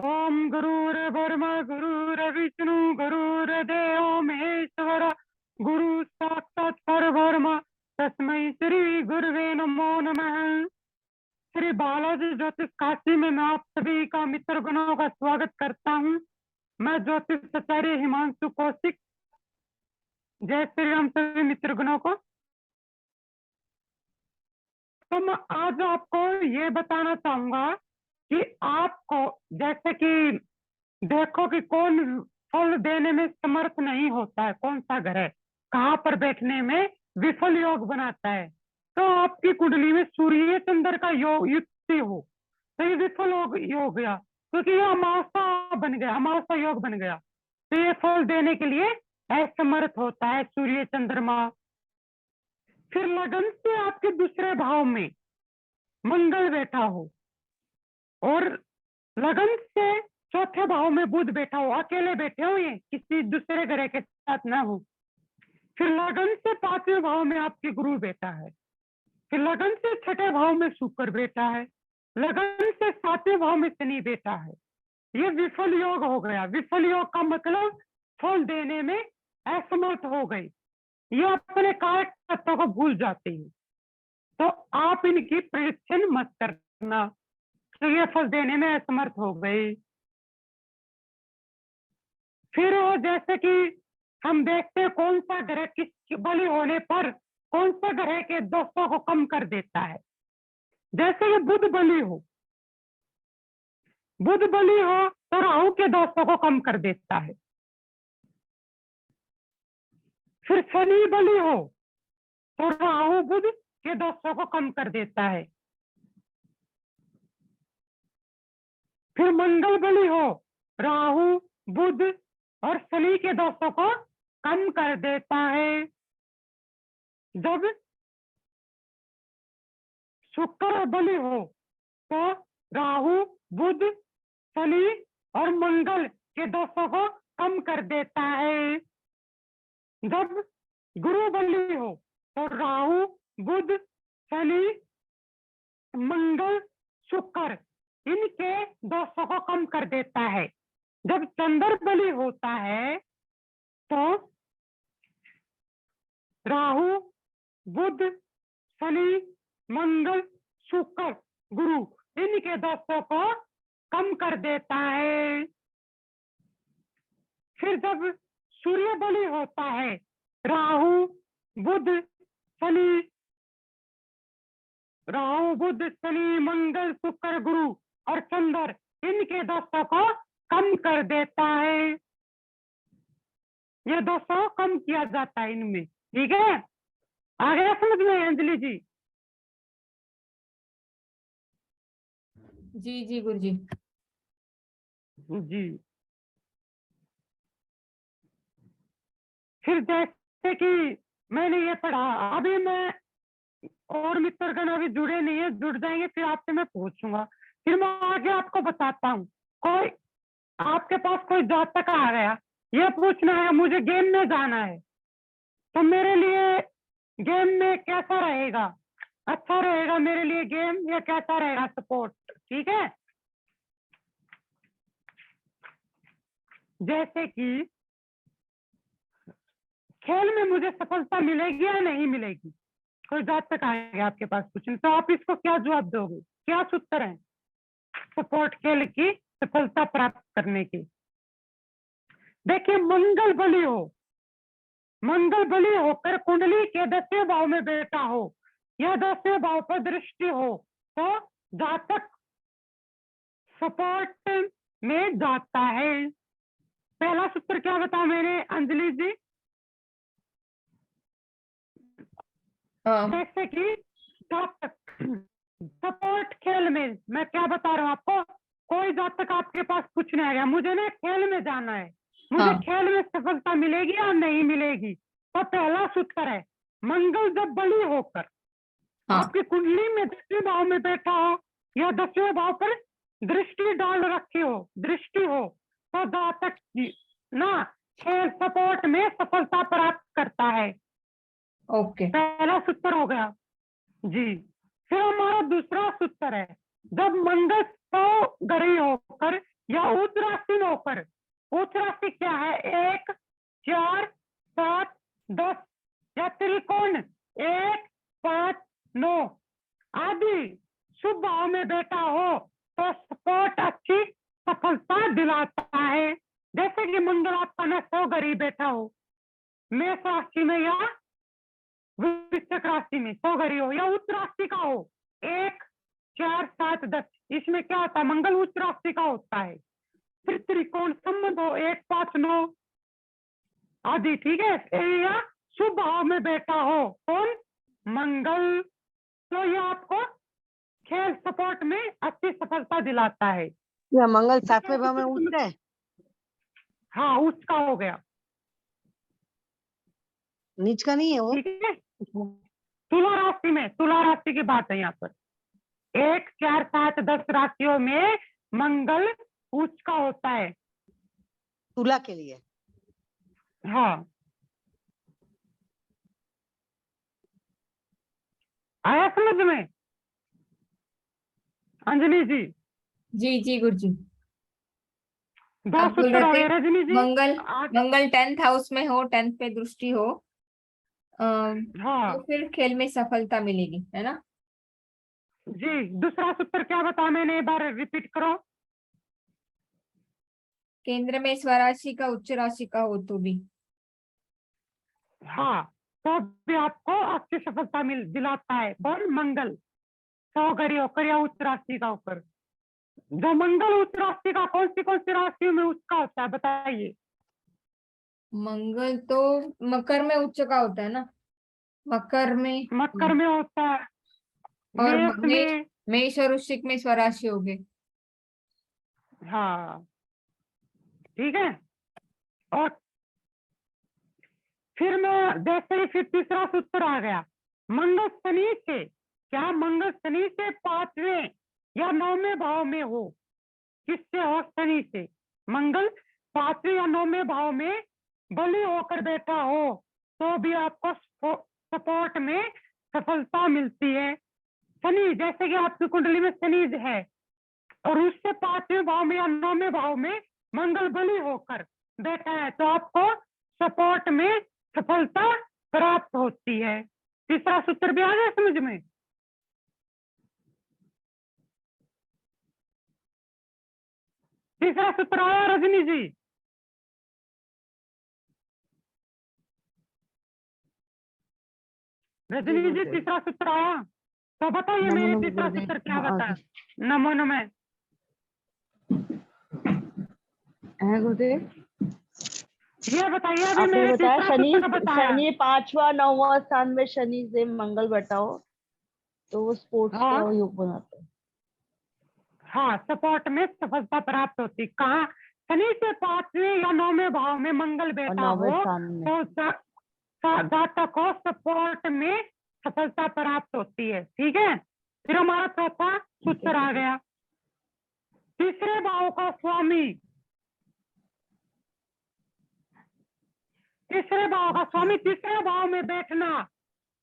ओम गुरुर्ब्रह्मा गुरुर्विष्णु गुरुर्देवो महेश्वर गुरु साक्षात् परब्रह्म तस्मै श्री गुरुवे नमो नमः। श्री बालाजी ज्योतिष काशी में मैं आप सभी का मित्र गणों का स्वागत करता हूँ। मैं ज्योतिष आचार्य हिमांशु कौशिक। जय श्री राम सभी मित्र गणों को। तो मैं आज आपको ये बताना चाहूंगा कि आपको जैसे कि देखो कि कौन फल देने में समर्थ नहीं होता है, कौन सा ग्रह कहाँ पर बैठने में विफल योग बनाता है। तो आपकी कुंडली में सूर्य चंद्र का योग युक्ति हो तो ये विफल हो गया, क्योंकि ये अमावस्या बन गया, अमावस्या योग बन गया, तो ये फल देने के लिए असमर्थ होता है सूर्य चंद्रमा। फिर लगन से आपके दूसरे भाव में मंगल बैठा हो और लगन से चौथे भाव में बुध बैठा हो, अकेले बैठे हो, ये किसी दूसरे ग्रह के साथ ना हो। फिर लगन से पांचवें भाव में आपके गुरु बैठा है। फिर लगन से छठे भाव में शुक्र बैठा है। लगन से सातवें भाव में शनि बैठा है। ये विफल योग हो गया। विफल योग का मतलब फल देने में असमर्थ हो गई, ये अपने कारक तत्व को भूल जाते हैं। तो आप इनकी परीक्षण मत करना, तो ये फल देने में असमर्थ हो गई। फिर जैसे कि हम देखते हैं कौन सा ग्रह किस बलि होने पर कौन सा ग्रह के दोषों को कम कर देता है। जैसे कि बुध बलि हो, बुध बलि हो तो राहु के दोषों को कम कर देता है। फिर शनि बलि हो तो राहु बुध के दोषों को कम कर देता है। फिर मंगल बलि हो, राहु बुध और शनि के दोषों को कम कर देता है। जब शुक्र बलि हो तो राहु बुध शनि और मंगल के दोषों को कम कर देता है। जब गुरु बलि हो तो राहु बुध शनि मंगल शुक्र इनके दोषों को कम कर देता है। जब चंद्र बलि होता है तो राहु बुध शनि मंगल शुक्र गुरु इनके दोषों को कम कर देता है। फिर जब सूर्य बलि होता है, राहु बुध शनि, राहु बुध शनि मंगल शुक्र गुरु और चंद्र इनके दोषों को कम कर देता है। ये दोषों कम किया जाता है इनमें। ठीक है, आगे समझ में अंजलि जी? जी जी गुरु जी। जी। फिर जैसे कि मैंने ये पढ़ा, अभी मैं और मित्रगण अभी जुड़े नहीं है, जुड़ जाएंगे फिर आपसे मैं पूछूंगा, फिर मैं आगे आपको बताता हूँ। कोई आपके पास कोई जातक आ गया, ये पूछना है मुझे गेम में जाना है, तो मेरे लिए गेम में कैसा रहेगा, अच्छा रहेगा मेरे लिए गेम या कैसा रहेगा सपोर्ट? ठीक है, जैसे कि खेल में मुझे सफलता मिलेगी या नहीं मिलेगी, कोई जातक आएगा आपके पास पूछने, तो आप इसको क्या जवाब दोगे, क्या सूत्र है सपोर्ट खेल की सफलता प्राप्त करने की? देखिए, मंगल बलि हो, मंगल बलि होकर कुंडली के 10वें भाव में बैठा हो या 10वें भाव पर दृष्टि हो तो जातक सपोर्ट में जाता है। पहला सूत्र क्या बताया मैंने अंजलि जी? जैसे कि जातक सपोर्ट खेल में, मैं क्या बता रहा हूँ आपको, कोई जातक आपके पास पूछने आ गया मुझे ना खेल में जाना है, मुझे खेल में सफलता मिलेगी या नहीं मिलेगी, तो पहला सूत्र है मंगल जब बलि होकर आपकी कुंडली में 10वें भाव में बैठा हो या 10वें भाव पर दृष्टि डाल रखी हो, दृष्टि हो, तो जातक ना खेल सपोर्ट में सफलता प्राप्त करता है। ओके, पहला सूत्र हो गया जी। फिर हमारा दूसरा सूत्र है, जब मंगल 100 ग्रही होकर या उच्च राशि में होकर। उच्च राशि क्या है? 1, 4, 7, 10 या त्रिकोण 1, 5, 9 आदि शुभ भाव में बैठा हो तो स्पोर्ट अच्छी सफलता दिलाता है। जैसे कि मंगल आपका न 100 घड़ी बैठा हो मेष राशि में या वृश्चिक राशि में 100 घड़ी हो या उच्च राशि का हो 1, 4, 7, 10 इसमें क्या होता है? मंगल उच्च राशि का होता है। फिर त्रिकोण संबंध हो 1, 5, 9 आदि, ठीक है, या शुभ भाव में बैठा हो कौन? मंगल। तो ये आपको खेल सपोर्ट में अच्छी सफलता दिलाता है। या मंगल 7वें भाव में उच्च है? हाँ, उच्च का हो गया, नीच का नहीं है वो? ठीक है। तुला राशि की बात है यहाँ पर। 1, 4, 7, 10 राशियों में मंगल उच्च का होता है। तुला के लिए? हाँ, आया समझ में अंजलि जी? जी गुरुजी। 2 आप बोल सूत्र हो रहे गए थे रजनी जी। मंगल 10th हाउस में हो, 10th पे दृष्टि हो, हाँ तो फिर खेल में सफलता मिलेगी, है ना? जी। दूसरा सूत्र क्या बताया मैंने, एक बार रिपीट करो। केंद्र में स्वराशि का उच्च राशि का हो तो भी। हाँ, तो भी आपको अच्छी सफलता दिलाता है कौन? मंगल। 100 घड़ी होकर या उच्च राशि का होकर। जो मंगल उच्च राशि का कौन सी राशियों में उसका होता है बताइए? मंगल तो मकर में उच्च का होता है ना, मकर में। मकर में होता है, और मेष में। मेष और वृश्चिक में स्वराशि हो गए। हाँ, ठीक है। और फिर मैं जैसे ही फिर तीसरा सूत्र आ गया, मंगल शनि से, क्या मंगल शनि से 5वें या 9वें भाव में हो। किससे हो? शनि से। मंगल 5वें या 9वें भाव में बली होकर बैठा हो तो भी आपको सपोर्ट में सफलता मिलती है। शनि, जैसे कि आपकी कुंडली में शनि है और उससे 5वें भाव में या 9वें भाव में मंगल बली होकर बैठा है तो आपको सपोर्ट में सफलता प्राप्त होती है। तीसरा सूत्र भी आ गया समझ में? तीसरा सूत्र आया रजनी जी? रजनी जी तीसरा सूत्र आया तो बताइए मैंने तीसरा सूत्र क्या बताया? नमो नमः। गुरुदेव ये बताइए अभी आपने मैंने बताया तीसरा शनि सूत्र बताया। शनि 5वां 9वां स्थान में शनि से मंगल बैठा हो तो वो स्पोर्ट्स हाँ। का योग बनाता है। हाँ, सपोर्ट में सफलता प्राप्त होती। कहाँ? शनि से 5वें या 9वें भाव में मंगल और बैठा 9वें हो स्थान में तो जातक को सपोर्ट में सफलता प्राप्त होती है, ठीक है। फिर हमारा चौथा सूत्र आ गया, तीसरे भाव का स्वामी। तीसरे भाव का स्वामी तीसरे भाव में बैठना,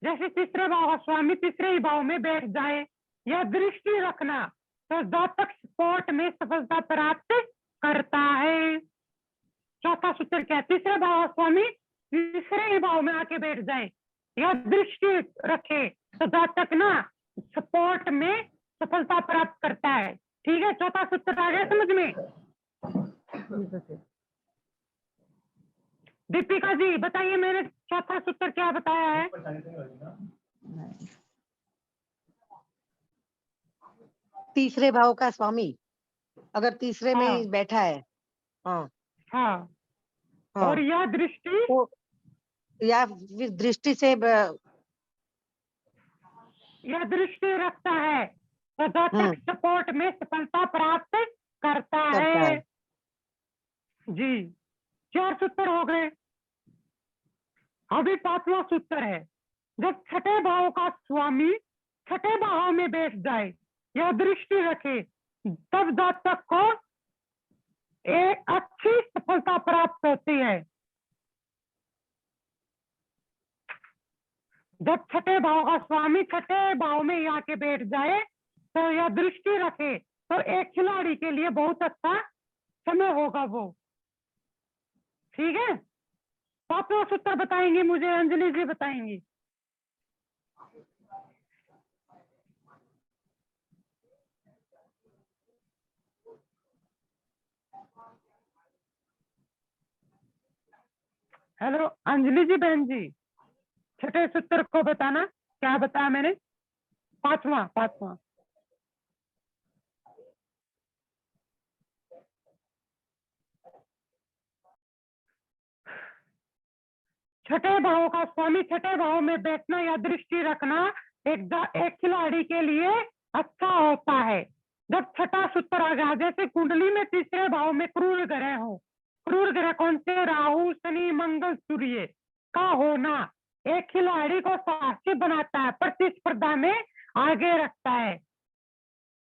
जैसे तीसरे भाव का स्वामी तीसरे ही भाव में बैठ जाए या दृष्टि रखना तो जातक स्पोर्ट में सफलता प्राप्त करता है। चौथा सूत्र क्या है? तीसरे भाव का स्वामी तीसरे ही भाव में आके बैठ जाए या दृष्टि रखे तो जातक ना सपोर्ट में सफलता प्राप्त करता है, ठीक है। चौथा सूत्र आ गया समझ में? दीपिका जी बताइए मैंने चौथा सूत्र क्या बताया है? तीसरे भाव का स्वामी अगर तीसरे हाँ। में बैठा है, हाँ हाँ, हाँ, और यह दृष्टि या फिर दृष्टि से यह दृष्टि रखता है तो जातक सपोर्ट में सफलता प्राप्त करता है। जी, 4 सूत्र हो गए। अभी 5वां सूत्र है, जब छठे भाव का स्वामी छठे भाव में बैठ जाए या दृष्टि रखे तब जातक को एक अच्छी सफलता प्राप्त होती है। जब छठे भाव का स्वामी छठे भाव में यहाँ के बैठ जाए तो या दृष्टि रखे तो एक खिलाड़ी के लिए बहुत अच्छा समय होगा वो। ठीक है, सातवां सूत्र बताएंगे मुझे, अंजलि जी बताएंगी। हेलो अंजलि जी, बहन जी, छठे सूत्र को बताना, क्या बताया मैंने? पांचवा, पांचवा। छठे भाव का स्वामी छठे भाव में बैठना या दृष्टि रखना एक खिलाड़ी के लिए अच्छा होता है। जब छठा सूत्र आ गया, जैसे कुंडली में तीसरे भाव में क्रूर ग्रह हो, क्रूर ग्रह कौन से? राहु, शनि, मंगल, सूर्य का होना एक खिलाड़ी को साहसी बनाता है, प्रतिस्पर्धा में आगे रखता है।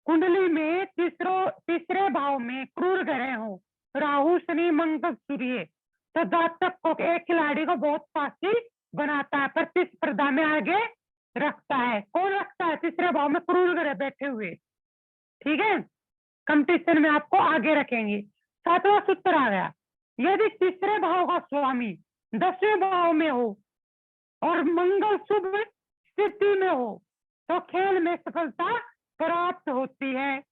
कुंडली में तीसरे भाव में क्रूर ग्रह हो, राहु, शनि, मंगल, सूर्य, तो जातक को एक खिलाड़ी को बहुत साहसी बनाता है, प्रतिस्पर्धा में आगे रखता है। कौन रखता है? तीसरे भाव में क्रूर ग्रह बैठे हुए। ठीक है, कंपटीशन में आपको आगे रखेंगे। सातवां सूत्र आ गया, यदि तीसरे भाव का स्वामी 10वें भाव में हो और मंगल शुभ स्थिति में हो तो खेल में सफलता प्राप्त होती है।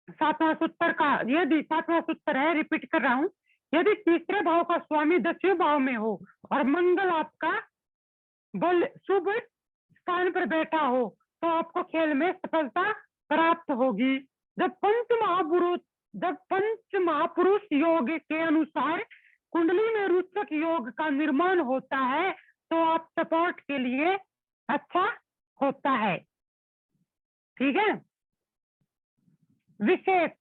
सातवां सूत्र का, यदि सातवां सूत्र है, रिपीट कर रहा हूं, यदि तीसरे भाव का स्वामी 10वें भाव में हो और मंगल आपका बल शुभ स्थान पर बैठा हो तो आपको खेल में सफलता प्राप्त होगी। जब पंच महापुरुष योग के अनुसार कुंडली में रोचक योग का निर्माण होता है तो आप सपोर्ट के लिए अच्छा होता है। ठीक है, विशेष,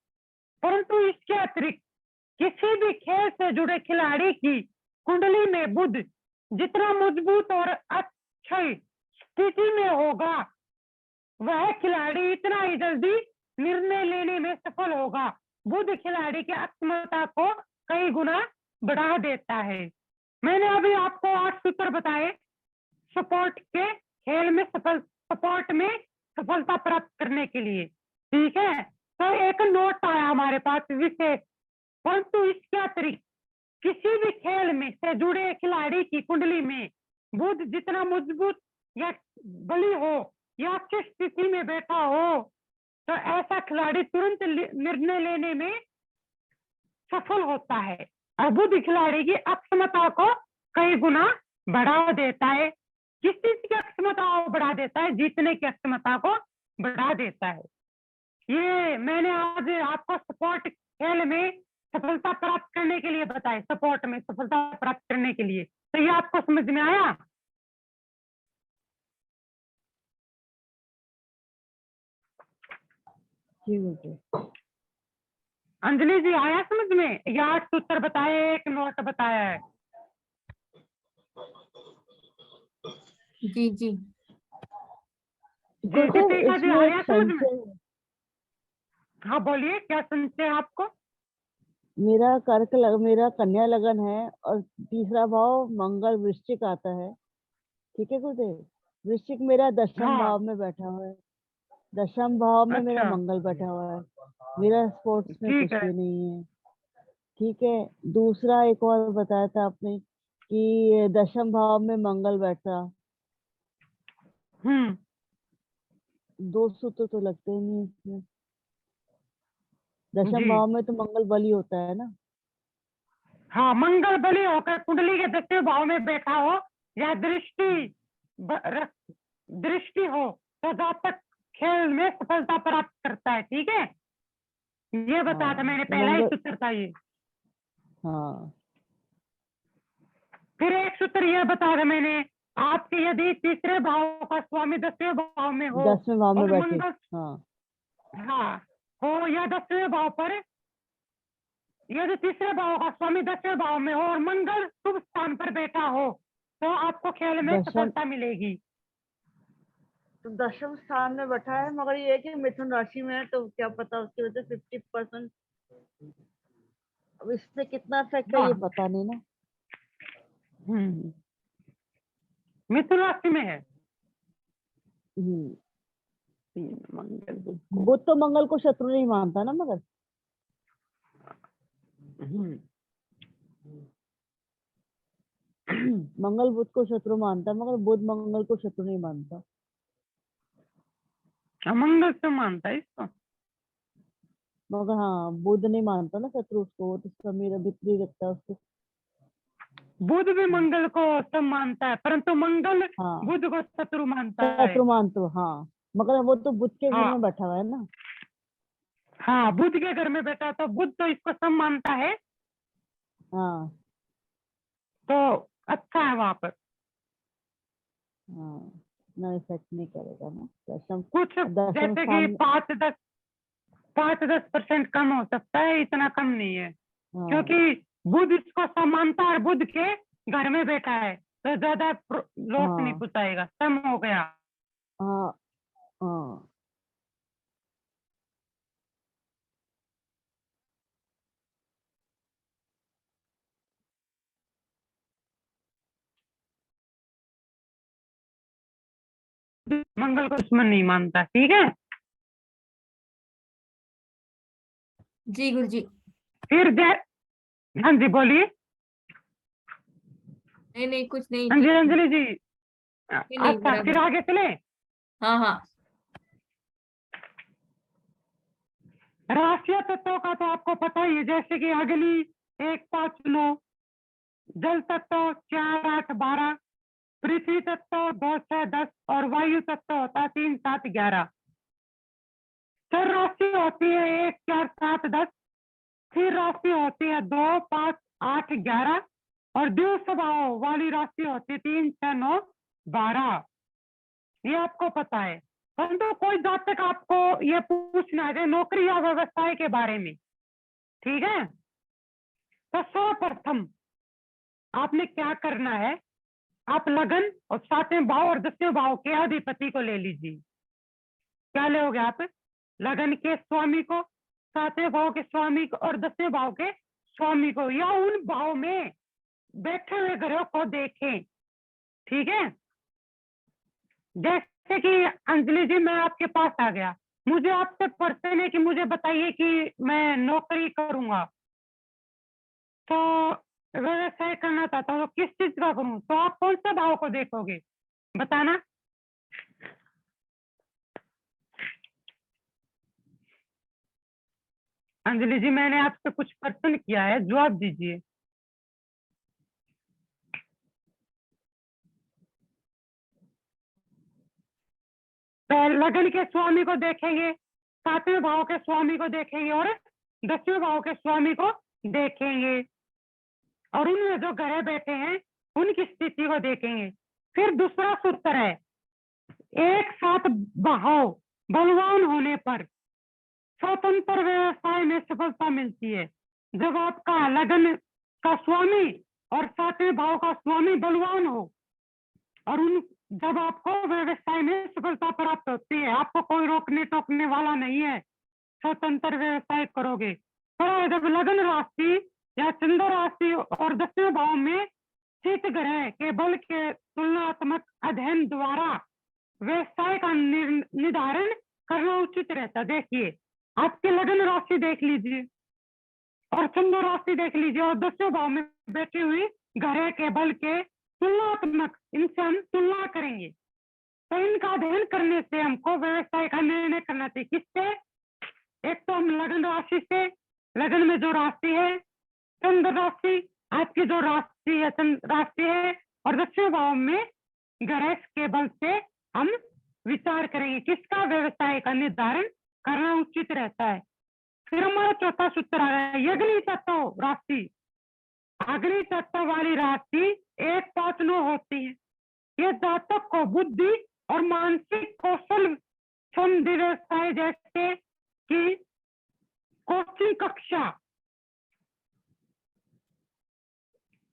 परंतु इसके अतिरिक्त किसी भी खेल से जुड़े खिलाड़ी की कुंडली में बुध जितना मजबूत और अच्छी स्थिति में होगा वह खिलाड़ी इतना ही जल्दी निर्णय लेने में सफल होगा। बुध खिलाड़ी की क्षमता को कई गुना बढ़ा देता है। मैंने अभी आपको 8 सूत्र बताए सपोर्ट के खेल में सपोर्ट में सफलता प्राप्त करने के लिए। ठीक है, तो एक नोट आया हमारे पास विशेष, परंतु इसके अतिरिक्त किसी भी खेल में से जुड़े खिलाड़ी की कुंडली में बुध जितना मजबूत या बली हो या अच्छी स्थिति में बैठा हो तो ऐसा खिलाड़ी तुरंत निर्णय लेने में सफल होता है और बुध खिलाड़ी की अक्षमता को कई गुना बढ़ा देता है। किस चीज की अक्षमता को बढ़ा देता है? जीतने की अक्षमता को बढ़ा देता है। ये मैंने आज आपको सपोर्ट खेल में सफलता प्राप्त करने के लिए बताया, सपोर्ट में सफलता प्राप्त करने के लिए। तो ये आपको समझ में आया? अंजलि जी आया समझ में? ये 8 सूत्र बताए, एक नोट बताया है। जी जी जी जी आया समझ में? संशय, हाँ बोलिए, क्या संशय है आपको? मेरा कन्या लगन है और तीसरा भाव मंगल वृश्चिक आता है। ठीक है गुरुदेव, वृश्चिक मेरा दशम हाँ। भाव में बैठा हुआ है, दशम भाव में मेरा अच्छा। मंगल बैठा हुआ है, मेरा स्पोर्ट्स में ठीक कुछ है। भी नहीं है। ठीक है, दूसरा एक और बताया था आपने कि दशम भाव में मंगल बैठा, हम्म, 2 सूत्र तो लगते ही नहीं इसमें। दशम जी भाव में तो मंगल बली होता है ना। हाँ, मंगल बली होकर कुंडली के 10वें भाव में बैठा हो या दृष्टि हो तो जातक खेल में सफलता प्राप्त करता है। ठीक है, ये बताया था मैंने, तो पहला ही मंगल, सूत्र था ये। हाँ फिर एक सूत्र ये बताया था मैंने आपके, यदि तीसरे भाव का स्वामी 10वें भाव में हो 10वें भाव में और बैठे, मंगल, हाँ हाँ, हो या 10वें भाव पर, यदि तीसरे भाव का स्वामी 10वें भाव में हो और मंगल शुभ स्थान पर बैठा हो तो आपको खेल में दशम सफलता मिलेगी। तो दशम स्थान में बैठा है, मगर ये है कि मिथुन राशि में है तो क्या पता उसकी वजह से 50%, अब इससे कितना इफेक्ट है हाँ। ये पता नहीं ना। मिथुन राशि में है। हम्म, मंगल बुध बुध तो मंगल को शत्रु नहीं मानता ना, मगर हम्म, मंगल बुध को शत्रु मानता है मगर बुध मंगल को शत्रु नहीं मानता। मंगल से मानता है इसको। मगर हाँ बुध नहीं मानता ना शत्रु उसको, वो तो समीर विपरीत रखता है उसको। बुध भी मंगल को सब मानता है, परंतु मंगल हाँ बुध को शत्रु मानता है। शत्रु मानते हो हाँ, मगर वो तो बुध के घर हाँ में बैठा हुआ है ना। हाँ, बुध के घर में बैठा तो बुध तो इसको सब मानता है, हाँ तो अच्छा है वहां पर। हाँ ना इफेक्ट नहीं करेगा ना। दशम कुछ दशम जैसे कि स्थान में। 5-10% कम हो सकता है, इतना कम नहीं है, हाँ क्योंकि बुध इसको सब मानता है और बुध के घर में बैठा है, तो ज्यादा लॉस नहीं हाँ पहुंचाएगा, कम हो गया। हाँ हाँ मंगल को दुश्मन नहीं मानता, ठीक है। जी गुरु जी। फिर हाँ जी बोलिए। नहीं नहीं कुछ नहीं हाँ जी ठीक है। अंजलि जी। नहीं नहीं अच्छा, फिर बराबर। आगे चले। हाँ हाँ। राशिया तत्वों का तो आपको पता ही है, जैसे कि अग्नि 1-5-9, जल तत्व 4-8-12, पृथ्वी तत्व 2-6-10 और वायु तत्व होता है 3-7-11। चर राशि होती है 1-4-7-10, स्थिर राशि होती है 2-5-8-11 और द्विव स्वभाव वाली राशि होती है 3-6-9-12। ये आपको पता है, परंतु कोई जातक आपको ये पूछना है नौकरी या व्यवसाय के बारे में, ठीक है। तो सर्वप्रथम आपने क्या करना है, आप लगन और 7वें भाव और 10वें भाव के अधिपति को ले लीजिए। क्या लोगे आप? लगन के स्वामी को, 7वें भाव के स्वामी को और 10वें भाव के स्वामी को, या उन भाव में बैठे हुए ग्रहों को देखें, ठीक है। जैसे कि अंजलि जी, मैं आपके पास आ गया, मुझे आपसे प्रश्न है कि मुझे बताइए कि मैं नौकरी करूंगा तो व्यवसाय करना चाहता हूँ, तो किस चीज का करूँ, तो आप कौन से भाव को देखोगे, बताना। अंजलि जी, मैंने आपसे कुछ प्रश्न किया है, जवाब दीजिए। लगन के स्वामी को देखेंगे, 7वें भाव के स्वामी को देखेंगे और 10वें भाव के स्वामी को देखेंगे, और उनमें जो ग्रह बैठे हैं उनकी स्थिति को देखेंगे। फिर दूसरा सूत्र है, एक साथ भाव बलवान होने पर स्वतंत्र व्यवसाय में सफलता मिलती है। जब आपका लगन का स्वामी और 7वें भाव का स्वामी बलवान हो और उन जब आपको व्यवसाय में सफलता प्राप्त होती है, आपको कोई रोकने टोकने वाला नहीं है, स्वतंत्र व्यवसाय करोगे। तो जब लगन राशि या चंद्र राशि और 10वें भाव में स्थित ग्रह के बल के तुलनात्मक अध्ययन द्वारा व्यवसाय का निर्धारण करना उचित रहता। देखिए, आपकी लगन राशि देख लीजिए और चंद्र राशि देख लीजिए और 10वें भाव में बैठी हुई ग्रह के बल के तुलनात्मक, इनसे हम तुलना करेंगे, तो इनका अध्ययन करने से हमको व्यवसाय का निर्णय करना चाहिए। किससे? एक तो हम लगन राशि से, लगन में जो राशि है चंद्र राशि, आपकी जो राशि है चंद्र राशि है, और 10वें भाव में ग्रह के बल से हम विचार करेंगे किसका व्यवसाय का निर्धारण करना उचित रहता है। फिर हमारा चौथा सूत्र आ रहा है, अग्नि तत्व राशि। अग्नि तत्व वाली राशि 1-5-9 होती है। ये जातक को बुद्धि और मानसिक कौशल संधि व्यवसाय जैसे कि कोचिंग कक्षा,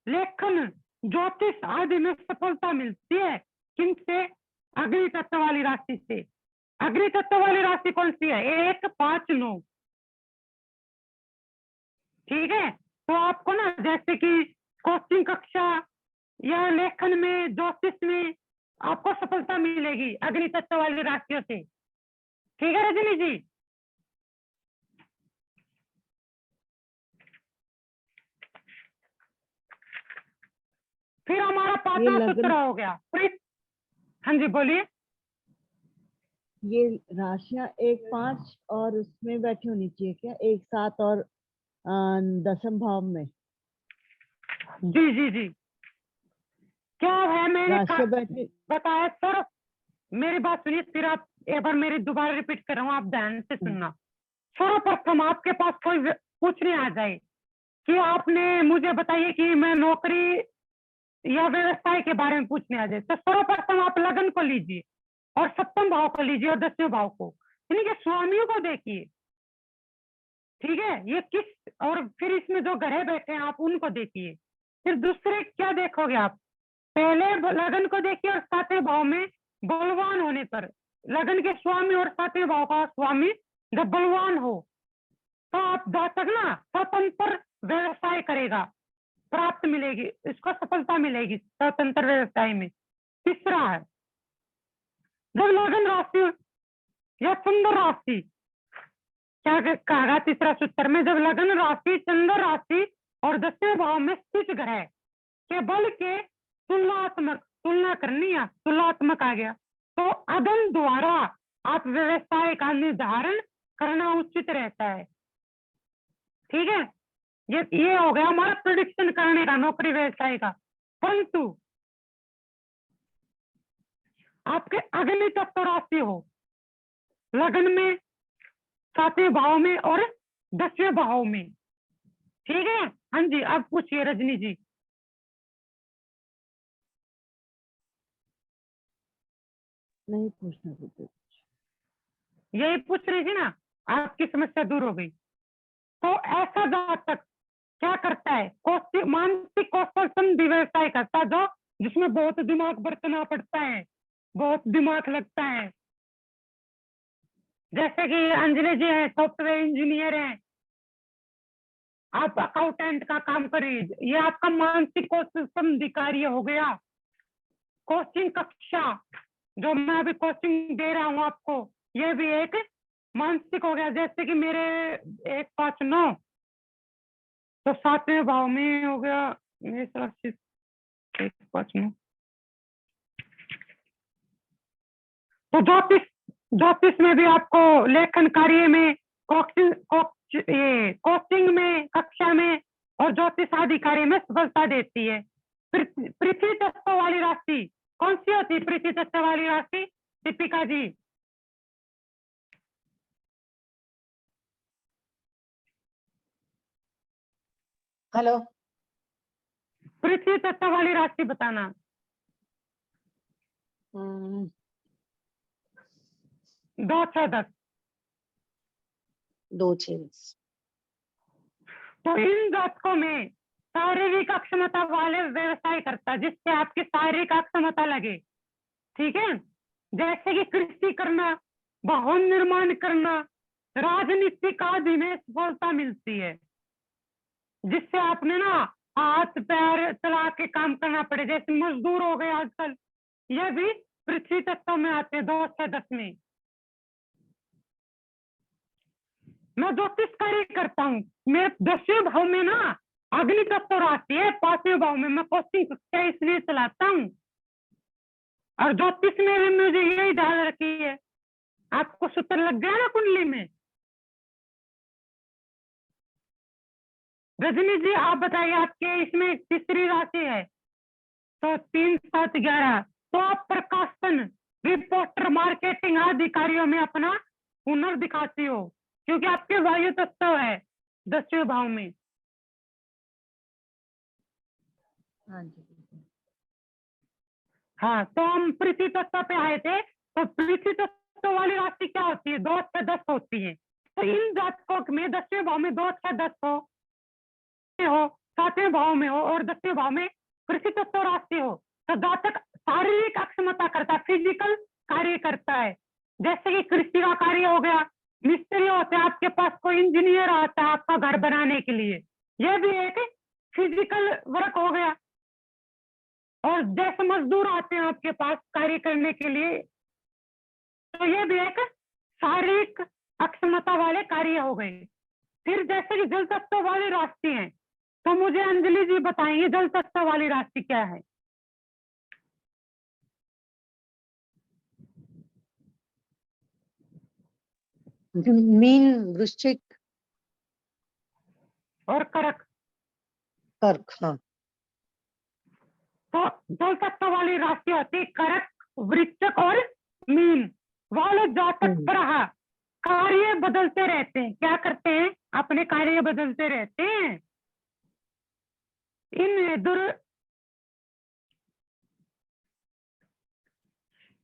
लेखन, ज्योतिष आदि में सफलता मिलती है। किनसे? अग्नि तत्व वाली राशि से। अग्नि तत्व वाली राशि कौन सी है? 1-5-9, ठीक है। तो आपको ना जैसे कि कोचिंग कक्षा या लेखन में, ज्योतिष में आपको सफलता मिलेगी अग्नि तत्व वाली राशियों से, ठीक है रजनी जी। फिर हमारा ये पांचवा सूत्र लग्न हो गया हाँ जी बोलिए। ये राशियां 1 5 और उसमें बैठी होनी चाहिए क्या, 1 7 और 10वें भाव में जी जी जी क्या है मैंने राशियां बैठी। बताया सर, मेरी बात सुनिए, फिर आप एक बार मेरी दोबारा रिपीट कर रहा हूँ, आप ध्यान से सुनना। सर्वप्रथम आपके पास कोई पूछने आ जाए कि आपने मुझे बताइए कि मैं नौकरी या व्यवसाय के बारे में पूछने आ जाए, तो सर्वप्रथम आप लगन को लीजिए और सप्तम भाव को लीजिए और 10वें भाव को, यानी कि स्वामियों को देखिए। ठीक है, ये किस, और फिर इसमें जो ग्रह बैठे हैं आप उनको देखिए। फिर दूसरे क्या देखोगे आप, पहले लगन को देखिए और 7वें भाव में बलवान होने पर, लगन के स्वामी और 7वें भाव का स्वामी जब बलवान हो तो आप जातक ना स्वतंत्र व्यवसाय करेगा, प्राप्त मिलेगी, इसको सफलता मिलेगी स्वतंत्र व्यवसाय में। तीसरा है जब लगन राशि या चंद्र राशि, क्या कहा तीसरा सूत्र में, जब लगन राशि चंद्र राशि और 10वें भाव में स्थित ग्रह के बल के तुलनात्मक, तुलना करनी है, तुलनात्मक आ गया, तो अदन द्वारा आप व्यवसाय का निर्धारण करना उचित रहता है। ठीक है, ये हो गया हमारा प्रिडिक्शन करने का नौकरी व्यवसाय का। परंतु आपके अग्नि तत्व राशि हो लगन में, 7वें भाव में और 10वें भाव में। ठीक है, हाँ जी, अब पूछिए रजनी जी। नहीं पूछना कुछ। यही पूछ रही थी ना, आपकी समस्या दूर हो गई। तो ऐसा जातक क्या करता है, मानसिक कौशल संधि व्यवसाय करता है, जो जिसमें बहुत दिमाग बरतना पड़ता है, बहुत दिमाग लगता है। जैसे कि अंजलि जी है, सॉफ्टवेयर इंजीनियर है, आप अकाउंटेंट का काम करिए, ये आपका मानसिक कौशल संधि कार्य हो गया। कोचिंग कक्षा, जो मैं अभी कोचिंग दे रहा हूँ आपको, ये भी एक मानसिक हो गया। जैसे कि मेरे 1 5 9 तो 7वें भाव में हो गया मेरे तरफ से 1 5 9। तो ज्योतिष, ज्योतिष में भी आपको लेखन कार्य में, कोचिंग में, कक्षा में और ज्योतिष आदि कार्य में सफलता देती है। पृथ्वी तत्व वाली राशि कौन सी होती है, पृथ्वी तत्व वाली राशि दीपिका जी? हेलो, पृथ्वी तत्व वाली राशि बताना। 2 6 10। 2 6 तो इन जातकों में शारीरिक अक्षमता वाले व्यवसाय करता है, जिससे आपकी शारीरिक अक्षमता लगे। ठीक है, जैसे कि कृषि करना, भवन निर्माण करना, राजनीतिक आदि में सफलता मिलती है, जिससे आपने ना हाथ पैर चला के काम करना पड़े, जैसे मजदूर हो गए आजकल, यह भी पृथ्वी तत्व में आते हैं 2 6 10 में। मैं ज्योतिष कार्य करता हूँ, मेरे 10वें भाव में ना अग्नि तत्व राशि है, 5वें भाव में मैं कोचिंग कक्षा इसलिए चलाता हूँ, और ज्योतिष में भी मुझे यही ध्यान रखी है। आपको सूत्र लग गया ना कुंडली में? रजनी जी आप बताइए, आपके इसमें तीसरी राशि है तो 3 7 11, तो आप प्रकाशन, रिपोर्टर, मार्केटिंग आदि कार्यों में अपना हुनर दिखाती हो, क्योंकि आपके वायु तत्व है 10वें भाव में। हाँ जी। हाँ, तो हम पृथ्वी तत्व पे आए थे, तो पृथ्वी तत्व वाली राशि क्या होती है, 2 6 10 होती है। तो इन जातकों में 10वें भाव में 2 6 10 हो, 7वें भाव में हो और 10वें भाव में पृथ्वी तत्व राशि हो, तो जातक शारीरिक अक्षमता करता है, फिजिकल कार्य करता है। जैसे कि कृषि का कार्य हो गया, मिस्त्री होते हैं, आपके पास कोई इंजीनियर आता है आपका घर बनाने के लिए, यह भी एक फिजिकल वर्क हो गया। और जैसे मजदूर आते हैं आपके पास कार्य करने के लिए, तो ये भी एक शारीरिक अक्षमता वाले कार्य हो गए। फिर जैसे कि जल तत्व वाली राशि है, तो मुझे अंजलि जी बताएंगे जल तत्व वाली राशि क्या है? मीन, वृश्चिक, और कर्क। कर्क। हाँ, तो जल तत्व वाली राशि होती है कर्क, वृश्चिक और मीन। वाले जातक पर कार्य बदलते रहते हैं। क्या करते हैं? अपने कार्य बदलते रहते हैं।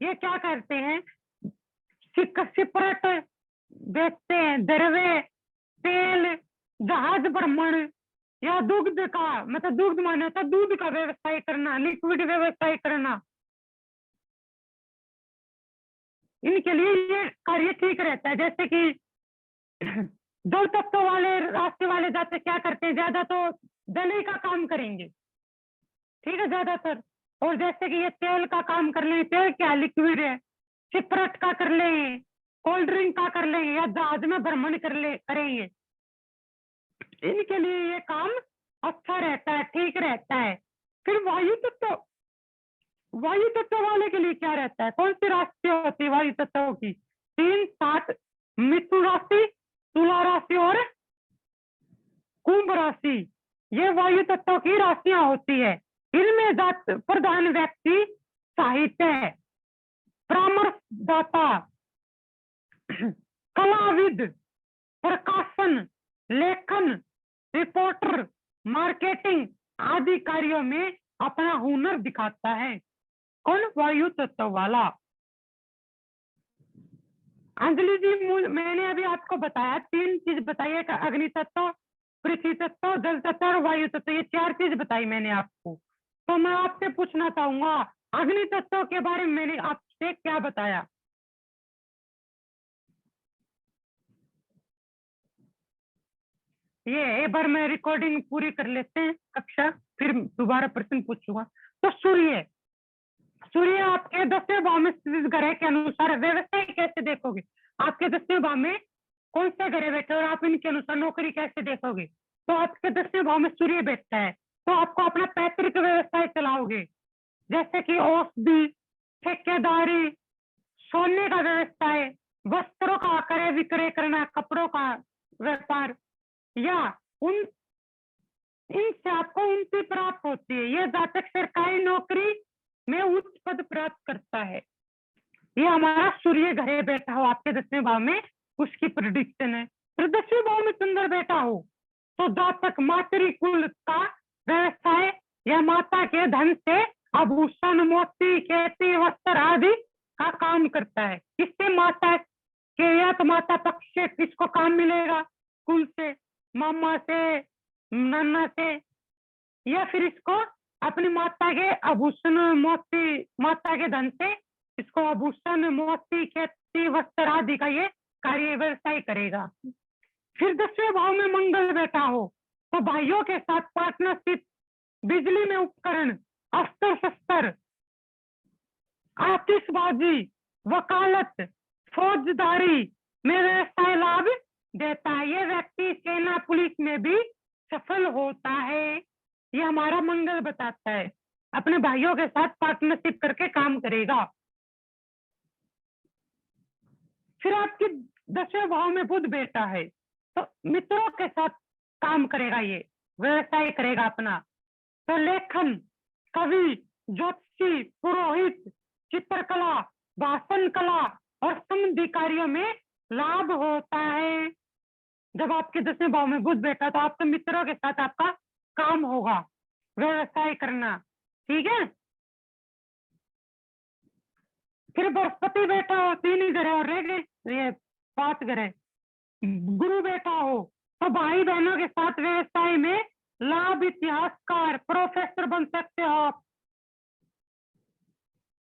ये क्या करते हैं? सिपरट बेचते हैं, दरवे, तेल, जहाज भ्रमण, या दुग्ध का, मतलब दुग्ध माने होता है दूध का व्यवसाय करना, लिक्विड व्यवसाय करना। इनके लिए ये कार्य ठीक रहता है। जैसे कि जल तत्व वाले राशि वाले जाते क्या करते हैं? ज्यादा तो दलई का काम करेंगे, ठीक है, ज्यादातर। और जैसे कि ये तेल का काम कर लेंगे, तेल क्या लिक्विड है, सिपरट का कर लेंगे, कोल्ड ड्रिंक का कर लेंगे, या जहाज में भ्रमण करेंगे। इनके लिए ये काम अच्छा रहता है, ठीक रहता है। फिर वायु तत्व वाले के लिए क्या रहता है? कौन सी राशि होती है वायु तत्व की? 3, 7, मिथुन राशि, तुला राशि और कुंभ राशि। ये वायु तत्व की राशियां होती है। इनमें जात प्रधान व्यक्ति साहित्य, परामर्शदाता, कलाविद, प्रकाशन, लेखन, रिपोर्टर, मार्केटिंग आदि कार्यों में अपना हुनर दिखाता है। कौन? वायु तत्व वाला। अंजलि जी, मैंने अभी आपको बताया 3 चीज बताई है, अग्नि तत्व, पृथ्वी तत्व, जल तत्व और वायु तत्व। ये 4 चीज बताई मैंने आपको। तो मैं आपसे पूछना चाहूंगा, अग्नि तत्व के बारे में मैंने आपसे क्या बताया? ये एक बार मैं रिकॉर्डिंग पूरी कर लेते हैं कक्षा, फिर दोबारा प्रश्न पूछूंगा। तो सूर्य आपके 10वें भाव में स्थित ग्रह के अनुसार व्यवसाय कैसे देखोगे? आपके 10वें भाव में कौन से ग्रह बैठे और आप इनके अनुसार नौकरी कैसे देखोगे? तो आपके 10वें भाव में सूर्य बैठता है, तो आपको अपना पैतृक व्यवसाय चलाओगे, जैसे कि औषधि, ठेकेदारी, सोने का व्यवसाय, वस्त्रों का क्रय विक्रय करना, कपड़ों का व्यापार, या इनसे आपको उन्नति प्राप्त होती है। यह जातक सरकारी नौकरी में उच्च पद प्राप्त करता है। ये हमारा सूर्य घरे बैठा हो आपके 10वें भाव में, उसकी प्रेडिक्शन है। फिर 10वें भाव में चंद्र बैठा हो तो जातक मातृकुल का व्यवसाय या माता के धन से आभूषण, मोती, खेती, वस्त्र आदि का काम करता है। इससे माता के या तो माता पक्ष से किसको काम मिलेगा? कुल से, मामा से, नाना से, या फिर इसको अपनी माता के आभूषण, मोती, माता के धन से इसको आभूषण, मोती, खेती, वस्त्र आदि का ये कार्य व्यवसाय करेगा। फिर 10वें भाव में मंगल बैठा हो तो भाइयों के साथ पार्टनरशिप, बिजली में उपकरण, अस्त्र शस्त्र, आतिशबाजी, वकालत, फौजदारी में व्यवसाय लाभ देता है। ये व्यक्ति सेना, पुलिस में भी सफल होता है। ये हमारा मंगल बताता है। अपने भाइयों के साथ पार्टनरशिप करके काम करेगा। फिर आपके 10वें भाव में बुध बैठा है तो मित्रों के साथ काम करेगा, ये व्यवसाय करेगा अपना। तो लेखन, कवि, ज्योतिषी, पुरोहित, चित्रकला, भाषण कला और संबंधी कार्यों में लाभ होता है। जब आपके 10वें भाव में बुध बैठा तो आपके मित्रों के साथ आपका काम होगा, व्यवसाय करना, ठीक है। फिर बृहस्पति बैठा हो, 3 ग्रह और रह गए, ये 5 ग्रह। गुरु बैठा हो तो भाई बहनों के साथ व्यवसाय में लाभ, इतिहासकार, प्रोफेसर बन सकते हो आप,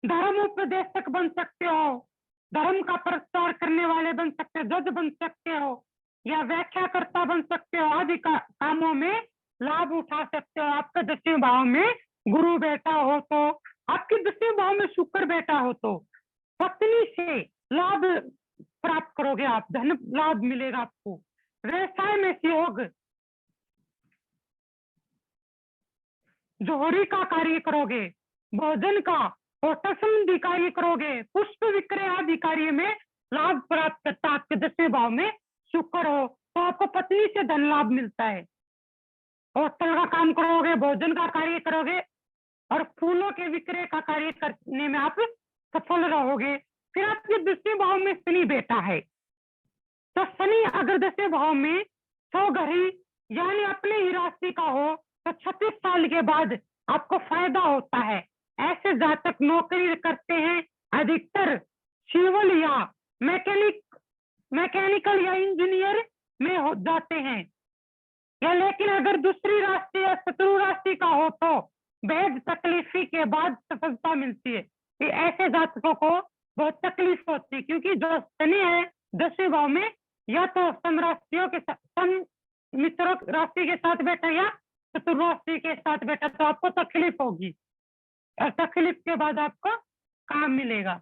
धर्म उपदेशक बन सकते हो, धर्म का प्रचार करने वाले बन सकते हो, जज बन सकते हो, या व्याख्याकर्ता बन सकते हो, आदि कामों में लाभ उठा सकते हो। आपका 10वें भाव में गुरु बैठा हो तो, आपके 10वें भाव में शुक्र बैठा हो तो पत्नी से लाभ प्राप्त करोगे आप, धन लाभ मिलेगा आपको। व्यवसाय में सहयोग, जोहरी का कार्य करोगे, भोजन का, होटल संबंधी कार्य करोगे, पुष्प विक्रय आदि कार्य में लाभ प्राप्त करता आपके 10वें भाव में शुक्र हो तो आपको पत्नी से धन लाभ मिलता है। होटल का काम करोगे, भोजन का कार्य करोगे और फूलों के विक्रय का कार्य करने में आप सफल रहोगे। फिर आपके 10वें भाव में शनि बैठा है, तो शनि अगर 10वें भाव में स्वगृही यानी अपने ही राशि का हो तो 36 साल के बाद आपको फायदा होता है। ऐसे जातक नौकरी करते हैं, अधिकतर सिविल या मैकेनिकल या इंजीनियर में हो जाते हैं। या लेकिन अगर दूसरी राशि या शत्रु राशि का हो तो बेहद तकलीफी के बाद सफलता मिलती है। कि ऐसे जातकों को बहुत तकलीफ होती है, क्योंकि जो शनि है 10वें भाव में या तो सम राशियों के सम मित्रों राशि के साथ बैठा या शत्रु राशि के साथ बैठा, तो आपको तकलीफ होगी और तकलीफ के बाद आपको काम मिलेगा।